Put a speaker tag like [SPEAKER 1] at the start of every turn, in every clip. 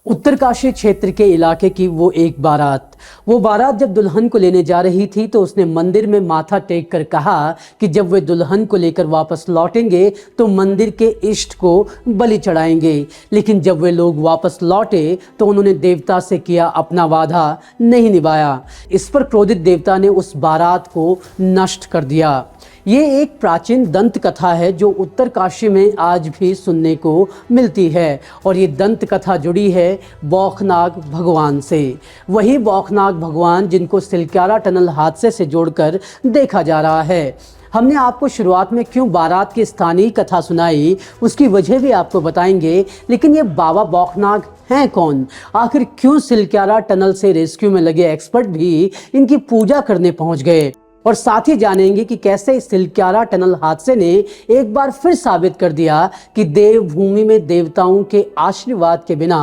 [SPEAKER 1] उत्तरकाशी क्षेत्र के इलाके की वो बारात जब दुल्हन को लेने जा रही थी तो उसने मंदिर में माथा टेक कर कहा कि जब वे दुल्हन को लेकर वापस लौटेंगे तो मंदिर के इष्ट को बलि चढ़ाएंगे। लेकिन जब वे लोग वापस लौटे तो उन्होंने देवता से किया अपना वादा नहीं निभाया। इस पर क्रोधित देवता ने उस बारात को नष्ट कर दिया। ये एक प्राचीन दंत कथा है जो उत्तरकाशी में आज भी सुनने को मिलती है और ये दंत कथा जुड़ी है बौखनाग भगवान से। वही बौखनाग भगवान जिनको सिलक्यारा टनल हादसे से जोड़कर देखा जा रहा है। हमने आपको शुरुआत में क्यों बारात की स्थानीय कथा सुनाई उसकी वजह भी आपको बताएंगे, लेकिन ये बाबा बौखनाग हैं कौन, आखिर क्यों सिलक्यारा टनल से रेस्क्यू में लगे एक्सपर्ट भी इनकी पूजा करने पहुंच गए, और साथ ही जानेंगे कि कैसे इस सिलक्यारा टनल हादसे ने एक बार फिर साबित कर दिया कि देवभूमि में देवताओं के आशीर्वाद के बिना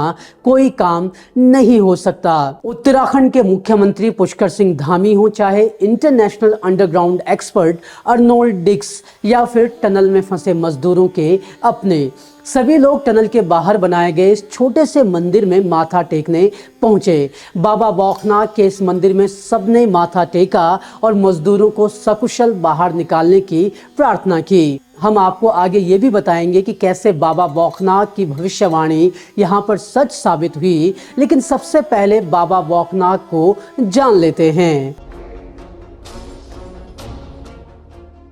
[SPEAKER 1] कोई काम नहीं हो सकता। उत्तराखंड के मुख्यमंत्री पुष्कर सिंह धामी हो, चाहे international underground expert Arnold Dix या फिर टनल में फंसे मजदूरों के अपने, सभी लोग टनल के बाहर बनाए गए इस छोटे से मंदिर में माथा टेकने पहुंचे। बाबा बौखनाग के इस मंदिर में सबने माथा टेका और मजदूरों को सकुशल बाहर निकालने की प्रार्थना की। हम आपको आगे ये भी बताएंगे कि कैसे बाबा बौखनाग की भविष्यवाणी यहाँ पर सच साबित हुई। लेकिन सबसे पहले बाबा बौखनाग को जान लेते हैं।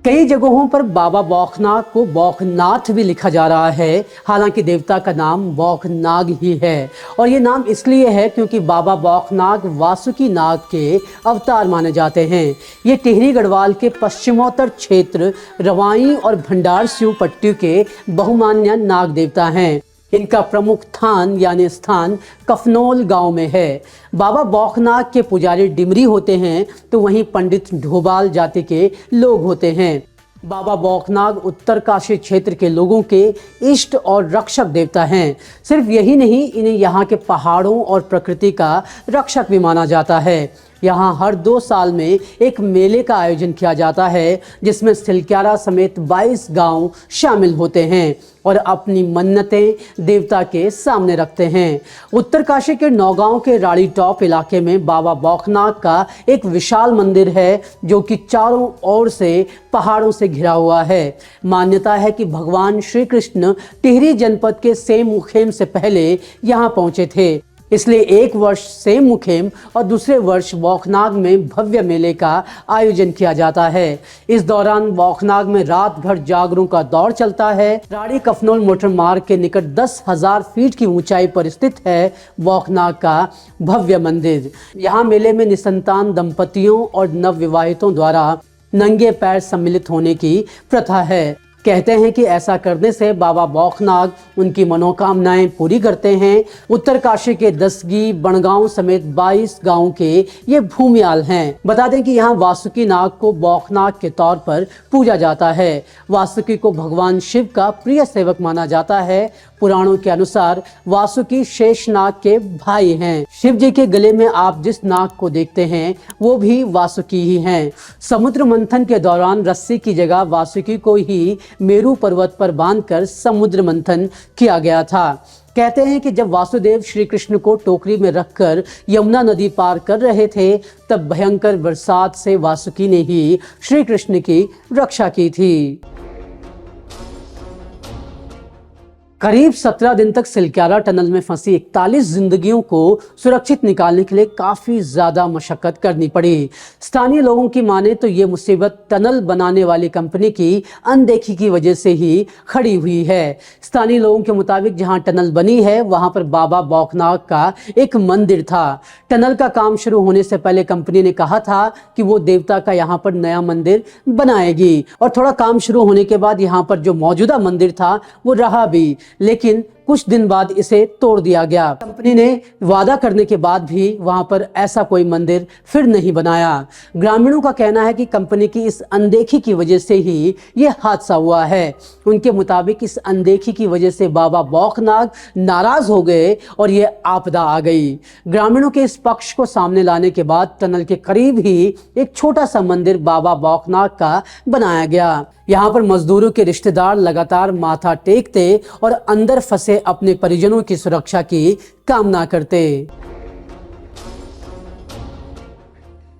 [SPEAKER 1] कई जगहों पर बाबा बौखनाग को बौखनाथ भी लिखा जा रहा है, हालांकि देवता का नाम बौखनाग ही है। और ये नाम इसलिए है क्योंकि बाबा बौखनाग वासुकी नाग के अवतार माने जाते हैं। ये टिहरी गढ़वाल के पश्चिमोत्तर क्षेत्र रवाई और भंडार स्यू पट्टी के बहुमान्य नाग देवता हैं। इनका प्रमुख स्थान कफनौल गांव में है। बाबा बौखनाग के पुजारी डिमरी होते हैं तो वहीं पंडित ढोबाल जाति के लोग होते हैं। बाबा बौखनाग उत्तरकाशी क्षेत्र के लोगों के इष्ट और रक्षक देवता हैं। सिर्फ यही नहीं, इन्हें यहाँ के पहाड़ों और प्रकृति का रक्षक भी माना जाता है। यहाँ हर 2 साल में एक मेले का आयोजन किया जाता है जिसमें सिलक्यारा समेत 22 गांव शामिल होते हैं और अपनी मन्नतें देवता के सामने रखते हैं। उत्तरकाशी के नौगांव के राड़ी टॉप इलाके में बाबा बौखनाग का एक विशाल मंदिर है जो कि चारों ओर से पहाड़ों से घिरा हुआ है। मान्यता है कि भगवान श्री कृष्ण टिहरी जनपद के सेम मुखेम से पहले यहाँ पहुँचे थे, इसलिए एक वर्ष सेम मुखेम और दूसरे वर्ष बौखनाग में भव्य मेले का आयोजन किया जाता है। इस दौरान बौखनाग में रात भर जागरों का दौर चलता है। राड़ी कफनौल मोटर मार्ग के निकट 10,000 फीट की ऊंचाई पर स्थित है बौखनाग का भव्य मंदिर। यहाँ मेले में निसंतान दंपतियों और नवविवाहितों द्वारा नंगे पैर सम्मिलित होने की प्रथा है। कहते हैं कि ऐसा करने से बाबा बौखनाग उनकी मनोकामनाएं पूरी करते हैं। उत्तरकाशी के दसगी, बनगांव समेत 22 गांवों के ये भूमियाल हैं। बता दें कि यहाँ वासुकी नाग को बौखनाग के तौर पर पूजा जाता है। वासुकी को भगवान शिव का प्रिय सेवक माना जाता है। पुराणों के अनुसार वासुकी शेषनाग के भाई हैं। शिव जी के गले में आप जिस नाग को देखते हैं वो भी वासुकी ही हैं। समुद्र मंथन के दौरान रस्सी की जगह वासुकी को ही मेरू पर्वत पर बांधकर समुद्र मंथन किया गया था। कहते हैं कि जब वासुदेव श्री कृष्ण को टोकरी में रखकर यमुना नदी पार कर रहे थे तब भयंकर बरसात से वासुकी ने ही श्री कृष्ण की रक्षा की थी। करीब 17 दिन तक सिलक्यारा टनल में फंसी 41 जिंदगियों को सुरक्षित निकालने के लिए काफ़ी ज़्यादा मशक्क़त करनी पड़ी। स्थानीय लोगों की माने तो ये मुसीबत टनल बनाने वाली कंपनी की अनदेखी की वजह से ही खड़ी हुई है। स्थानीय लोगों के मुताबिक जहां टनल बनी है वहां पर बाबा बौखनाग का एक मंदिर था। टनल का काम शुरू होने से पहले कंपनी ने कहा था कि वो देवता का यहाँ पर नया मंदिर बनाएगी और थोड़ा काम शुरू होने के बाद यहाँ पर जो मौजूदा मंदिर था वो रहा भी, लेकिन कुछ दिन बाद इसे तोड़ दिया गया। कंपनी ने वादा करने के बाद भी वहां पर ऐसा कोई मंदिर फिर नहीं बनाया। ग्रामीणों का कहना है कि कंपनी की इस अनदेखी की वजह से ही ये हादसा हुआ है। उनके मुताबिक इस अनदेखी की वजह से बाबा बौखनाग नाराज हो गए और ये आपदा आ गई। ग्रामीणों के इस पक्ष को सामने लाने के बाद टनल के करीब ही एक छोटा सा मंदिर बाबा बौखनाग का बनाया गया। यहाँ पर मजदूरों के रिश्तेदार लगातार माथा टेकते और अंदर फंसे से अपने परिजनों की सुरक्षा की कामना करते।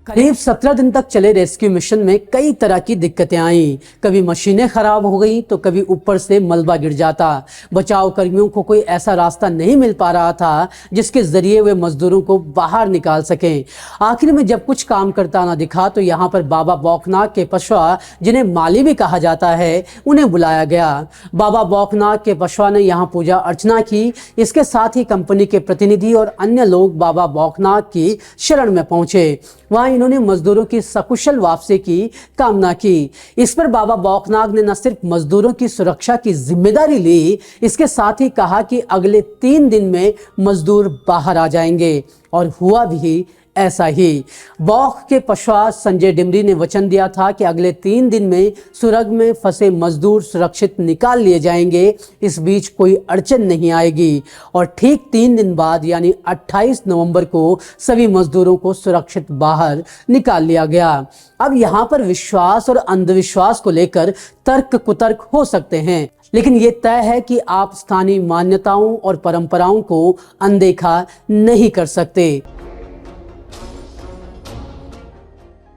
[SPEAKER 1] करीब 17 दिन तक चले रेस्क्यू मिशन में कई तरह की दिक्कतें आईं। कभी मशीनें खराब हो गई तो कभी ऊपर से मलबा गिर जाता। बचाव कर्मियों को कोई ऐसा रास्ता नहीं मिल पा रहा था जिसके जरिए वे मजदूरों को बाहर निकाल सकें। आखिर में जब कुछ काम करता ना दिखा तो यहाँ पर बाबा बौखनाग के पशवा, जिन्हें माली भी कहा जाता है, उन्हें बुलाया गया। बाबा बौखनाग के पशवा ने यहाँ पूजा अर्चना की। इसके साथ ही कंपनी के प्रतिनिधि और अन्य लोग बाबा बौखनाग की शरण में पहुंचे। वहां इन्होंने मजदूरों की सकुशल वापसी की कामना की। इस पर बाबा बौखनाग ने न सिर्फ मजदूरों की सुरक्षा की जिम्मेदारी ली, इसके साथ ही कहा कि अगले 3 दिन में मजदूर बाहर आ जाएंगे, और हुआ भी ऐसा ही। बौख के पशवा संजय डिमरी ने वचन दिया था कि अगले 3 दिन में सुरंग में फंसे मजदूर सुरक्षित निकाल लिए जाएंगे, इस बीच कोई अड़चन नहीं आएगी। और ठीक 3 दिन बाद यानी 28 नवंबर को सभी मजदूरों को सुरक्षित बाहर निकाल लिया गया। अब यहाँ पर विश्वास और अंधविश्वास को लेकर तर्क कुतर्क हो सकते हैं, लेकिन ये तय है कि आप स्थानीय मान्यताओं और परंपराओं को अनदेखा नहीं कर सकते।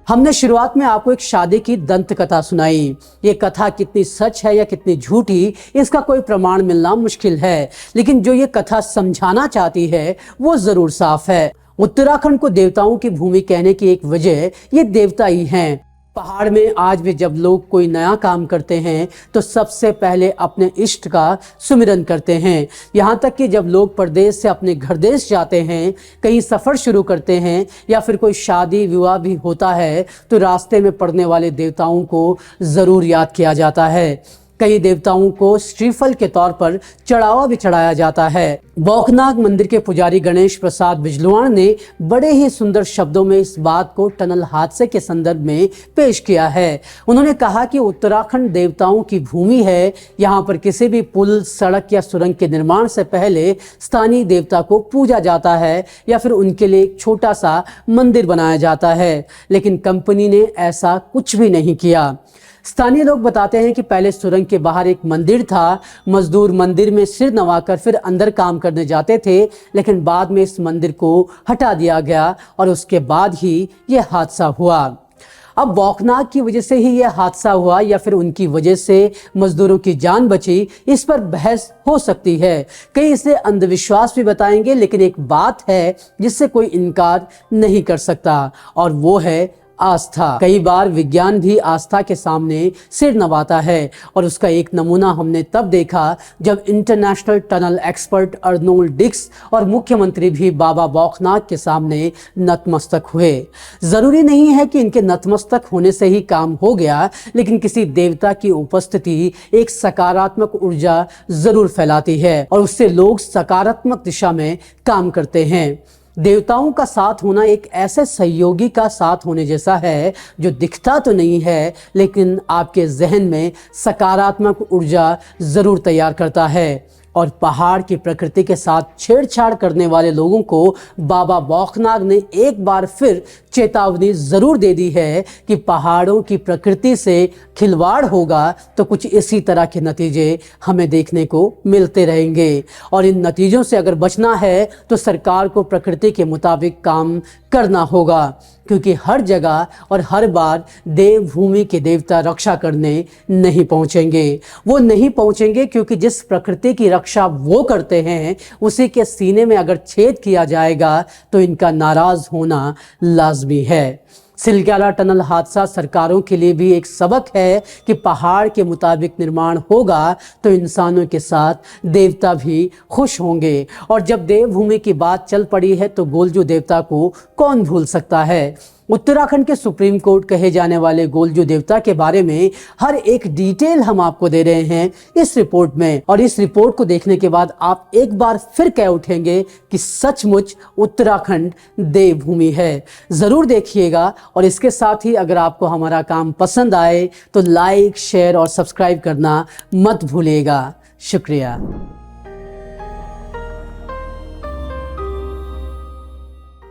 [SPEAKER 1] हमने शुरुआत में आपको एक शादी की दंत कथा सुनाई। ये कथा कितनी सच है या कितनी झूठी, इसका कोई प्रमाण मिलना मुश्किल है, लेकिन जो ये कथा समझाना चाहती है वो जरूर साफ है। उत्तराखंड को देवताओं की भूमि कहने की एक वजह ये देवता ही हैं। पहाड़ में आज भी जब लोग कोई नया काम करते हैं तो सबसे पहले अपने इष्ट का सुमिरन करते हैं। यहाँ तक कि जब लोग परदेश से अपने घर देश जाते हैं, कहीं सफ़र शुरू करते हैं या फिर कोई शादी विवाह भी होता है तो रास्ते में पड़ने वाले देवताओं को ज़रूर याद किया जाता है। कई देवताओं को श्रीफल के तौर पर चढ़ावा भी चढ़ाया जाता है। बौखनाग मंदिर के पुजारी गणेश प्रसाद बिजलवाण ने बड़े ही सुंदर शब्दों में इस बात को टनल हादसे के संदर्भ में पेश किया है। उन्होंने कहा कि उत्तराखंड देवताओं की भूमि है। यहाँ पर किसी भी पुल, सड़क या सुरंग के निर्माण से पहले स्थानीय देवता को पूजा जाता है या फिर उनके लिए एक छोटा सा मंदिर बनाया जाता है, लेकिन कंपनी ने ऐसा कुछ भी नहीं किया। स्थानीय लोग बताते हैं कि पहले सुरंग के बाहर एक मंदिर था। मजदूर मंदिर में सिर नवाकर फिर अंदर काम करने जाते थे, लेकिन बाद में इस मंदिर को हटा दिया गया और उसके बाद ही यह हादसा हुआ। अब बौखनाग की वजह से ही यह हादसा हुआ या फिर उनकी वजह से मजदूरों की जान बची, इस पर बहस हो सकती है। कई इसे अंधविश्वास भी बताएंगे, लेकिन एक बात है जिससे कोई इनकार नहीं कर सकता, और वो है आस्था। कई बार विज्ञान भी आस्था के सामने सिर नवाता है, और उसका एक नमूना हमने तब देखा जब international tunnel expert Arnold Dix और मुख्यमंत्री भी बाबा बौखनाग के सामने नतमस्तक हुए। जरूरी नहीं है कि इनके नतमस्तक होने से ही काम हो गया, लेकिन किसी देवता की उपस्थिति एक सकारात्मक ऊर्जा जरूर फैलाती है और उससे लोग सकारात्मक दिशा में काम करते हैं। देवताओं का साथ होना एक ऐसे सहयोगी का साथ होने जैसा है जो दिखता तो नहीं है, लेकिन आपके जहन में सकारात्मक ऊर्जा जरूर तैयार करता है। और पहाड़ की प्रकृति के साथ छेड़छाड़ करने वाले लोगों को बाबा बौखनाग ने एक बार फिर चेतावनी जरूर दे दी है कि पहाड़ों की प्रकृति से खिलवाड़ होगा तो कुछ इसी तरह के नतीजे हमें देखने को मिलते रहेंगे। और इन नतीजों से अगर बचना है तो सरकार को प्रकृति के मुताबिक काम करना होगा, क्योंकि हर जगह और हर बार देवभूमि के देवता रक्षा करने नहीं पहुंचेंगे। वो नहीं पहुंचेंगे क्योंकि जिस प्रकृति की रक्षा वो करते हैं उसी के सीने में अगर छेद किया जाएगा तो इनका नाराज होना लाजमी है। सिलग्याला टनल हादसा सरकारों के लिए भी एक सबक है कि पहाड़ के मुताबिक निर्माण होगा तो इंसानों के साथ देवता भी खुश होंगे। और जब देवभूमि की बात चल पड़ी है तो गोलजू देवता को कौन भूल सकता है। उत्तराखंड के सुप्रीम कोर्ट कहे जाने वाले गोलजू देवता के बारे में हर एक डिटेल हम आपको दे रहे हैं इस रिपोर्ट में, और इस रिपोर्ट को देखने के बाद आप एक बार फिर कह उठेंगे कि सचमुच उत्तराखंड देवभूमि है। जरूर देखिएगा, और इसके साथ ही अगर आपको हमारा काम पसंद आए तो लाइक, शेयर और सब्सक्राइब करना मत भूलिएगा। शुक्रिया।